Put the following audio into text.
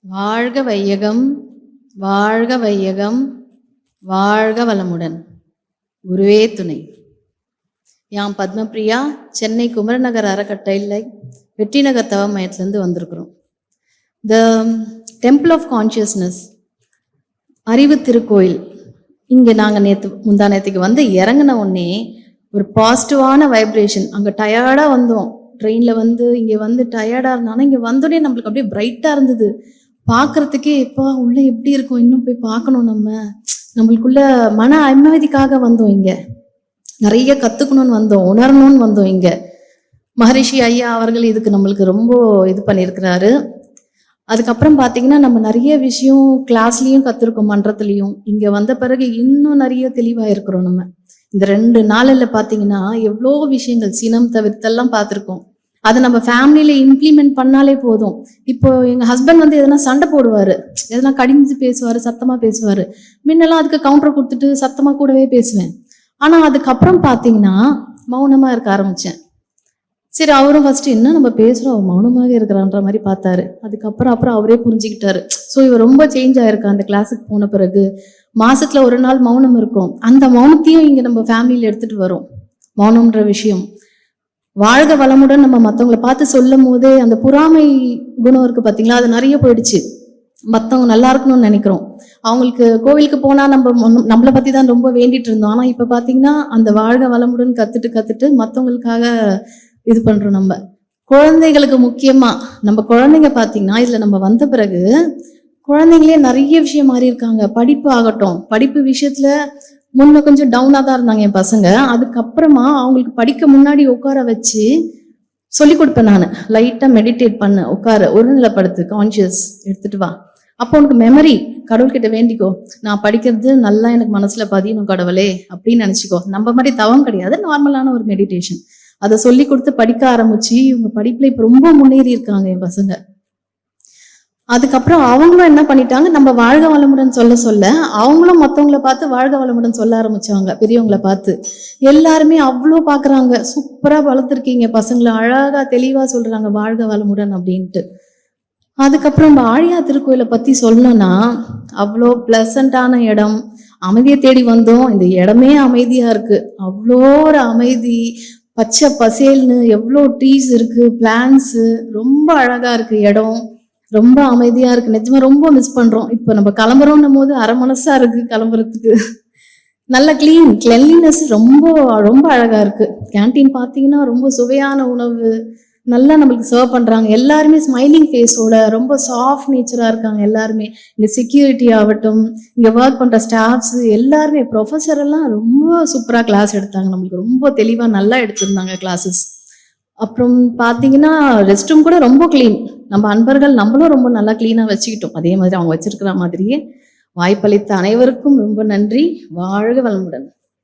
வாழ்க வையகம், வாழ்க வையகம், வாழ்க வளமுடன். குருவே துணை. யாம் பத்மபிரியா, சென்னை குமரநகர் அறக்கட்டளை வெற்றிநகர் தவ மையத்திலேருந்து வந்திருக்கிறோம். த டெம்பிள் ஆஃப் கான்ஷியஸ்னஸ் அறிவு திருக்கோயில் இங்கே நாங்கள் முந்தா நேற்றுக்கு வந்து இறங்கின உடனே ஒரு பாசிட்டிவான வைப்ரேஷன். அங்கே டயர்டாக வந்தோம், ட்ரெயினில் வந்து இங்கே வந்து டயர்டாக இருந்தாலும் இங்கே வந்தோடனே நம்மளுக்கு அப்படியே பிரைட்டாக இருந்தது. பார்க்கறதுக்கே எப்போ உள்ள எப்படி இருக்கும், இன்னும் போய் பார்க்கணும், நம்மளுக்குள்ள மன அமைதிக்காக வந்தோம். இங்க நிறைய கத்துக்கணும்னு வந்தோம், உணரணும்னு வந்தோம். இங்க மகரிஷி ஐயா அவர்கள் இதுக்கு நம்மளுக்கு ரொம்ப இது பண்ணியிருக்கிறாரு. அதுக்கப்புறம் பார்த்தீங்கன்னா நம்ம நிறைய விஷயம் கிளாஸ்லயும் கத்துருக்கோம், மன்றத்துலயும். இங்க வந்த பிறகு இன்னும் நிறைய தெளிவா இருக்கிறோம். நம்ம இந்த 2 நாளில் பார்த்தீங்கன்னா எவ்வளோ விஷயங்கள் சினம் தவிர்த்தெல்லாம் பார்த்துருக்கோம். அதை நம்ம ஃபேமிலியில இம்ப்ளிமெண்ட் பண்ணாலே போதும். இப்போ எங்க ஹஸ்பண்ட் வந்து எதனா சண்டை போடுவாரு, எதனா கடிஞ்சு பேசுவாரு, சத்தமா பேசுவாரு. முன்னெல்லாம் அதுக்கு கவுண்டர் கொடுத்துட்டு சத்தமா கூடவே பேசுவேன். ஆனா அதுக்கப்புறம் பாத்தீங்கன்னா மௌனமா இருக்க ஆரம்பிச்சேன். சரி, அவரும் ஃபர்ஸ்ட் என்ன நம்ம பேசுறோம், மௌனமாக இருக்கிறான்ற மாதிரி பார்த்தாரு. அப்புறம் அவரே புரிஞ்சுக்கிட்டாரு. ஸோ இவர் ரொம்ப சேஞ்ச் ஆயிருக்கா. அந்த கிளாஸுக்கு போன பிறகு மாசத்துல ஒரு நாள் மௌனம் இருக்கும். அந்த மௌனத்தையும் இங்க நம்ம ஃபேமிலியில எடுத்துட்டு வரோம். மௌனம்ன்ற விஷயம் வாழ்க வளமுடன் நம்ம மற்றவங்களை பார்த்து சொல்லும் போதே அந்த பொறாமை குணம் இருக்கு பார்த்தீங்களா, அது நிறைய போயிடுச்சு. மற்றவங்க நல்லா இருக்கணும்னு நினைக்கிறோம். அவங்களுக்கு கோவிலுக்கு போனா நம்மளை பத்தி தான் ரொம்ப வேண்டிட்டு இருந்தோம். ஆனா இப்ப பாத்தீங்கன்னா அந்த வாழ்க வளமுடன் கத்துட்டு மற்றவங்களுக்காக இது பண்றோம். நம்ம குழந்தைகளுக்கு முக்கியமா நம்ம குழந்தைங்க பாத்தீங்கன்னா இதுல நம்ம வந்த பிறகு குழந்தைங்களே நிறைய விஷயம் மாறி இருக்காங்க. படிப்பு ஆகட்டும், படிப்பு விஷயத்துல முன்ன கொஞ்சம் டவுனாக தான் இருந்தாங்க என் பசங்க. அதுக்கப்புறமா அவங்களுக்கு படிக்க முன்னாடி உட்கார வச்சு சொல்லி கொடுப்பேன். நான் லைட்டாக மெடிடேட் பண்ண, உட்கார ஒருநிலைப்படுத்து, கான்சியஸ் எடுத்துட்டு வா. அப்போ உனக்கு மெமரி, கடவுள்கிட்ட வேண்டிக்கோ, நான் படிக்கிறது நல்லா எனக்கு மனசுல பதியணும் கடவுளே அப்படின்னு நினைச்சிக்கோ. நம்ம மாதிரி தவம் கிடையாது, நார்மலான ஒரு மெடிடேஷன். அதை சொல்லி கொடுத்து படிக்க ஆரம்பிச்சு இவங்க படிப்புல இப்ப ரொம்ப முன்னேறி இருக்காங்க என் பசங்க. அதுக்கப்புறம் அவங்களும் என்ன பண்ணிட்டாங்க, நம்ம வாழ்க வளமுடன் சொல்ல அவங்களும் மற்றவங்களை பார்த்து வாழ்க வளமுடன் சொல்ல ஆரம்பிச்சாங்க. பெரியவங்களை பார்த்து எல்லாருமே அவ்வளோ பாக்குறாங்க, சூப்பரா வளர்த்துருக்கீங்க பசங்களை, அழகா தெளிவா சொல்றாங்க வாழ்க வளமுடன் அப்படின்ட்டு. அதுக்கப்புறம் நம்ம ஆழியா திருக்கோயிலை பத்தி சொல்லணும்னா அவ்வளோ பிளசண்டான இடம். அமைதியை தேடி வந்தோம், இந்த இடமே அமைதியா இருக்கு. அவ்வளோ ஒரு அமைதி, பச்சை பசேல்னு எவ்வளோ ட்ரீஸ் இருக்கு, பிளான்ஸ், ரொம்ப அழகா இருக்கு இடம், ரொம்ப அமைதியா இருக்கு. நிஜமா ரொம்ப மிஸ் பண்றோம். இப்ப நம்ம கிளம்புறோம்னும் போது அரை மனசா இருக்கு கிளம்புறதுக்கு. நல்ல கிளென்லினஸ் ரொம்ப ரொம்ப அழகா இருக்கு. கேன்டீன் பாத்தீங்கன்னா ரொம்ப சுவையான உணவு நல்லா நம்மளுக்கு சர்வ் பண்றாங்க. எல்லாருமே ஸ்மைலிங் ஃபேஸோட ரொம்ப சாஃப்ட் நேச்சரா இருக்காங்க எல்லாருமே. இங்க செக்யூரிட்டி ஆகட்டும், இங்க ஒர்க் பண்ற ஸ்டாஃப்ஸ் எல்லாருமே, ப்ரொஃபஸர் எல்லாம் ரொம்ப சூப்பரா கிளாஸ் எடுத்தாங்க. நம்மளுக்கு ரொம்ப தெளிவா நல்லா எடுத்திருந்தாங்க கிளாஸஸ். அப்புறம் பாத்தீங்கன்னா ரெஸ்ட் ரூம் கூட ரொம்ப கிளீன். நம்ம அன்பர்கள் நம்மளும் ரொம்ப நல்லா கிளீனா வச்சுக்கிட்டோம். அதே மாதிரி அவங்க வச்சிருக்கிற மாதிரியே. வாய்ப்பளித்த அனைவருக்கும் ரொம்ப நன்றி. வாழ்க வளமுடன்.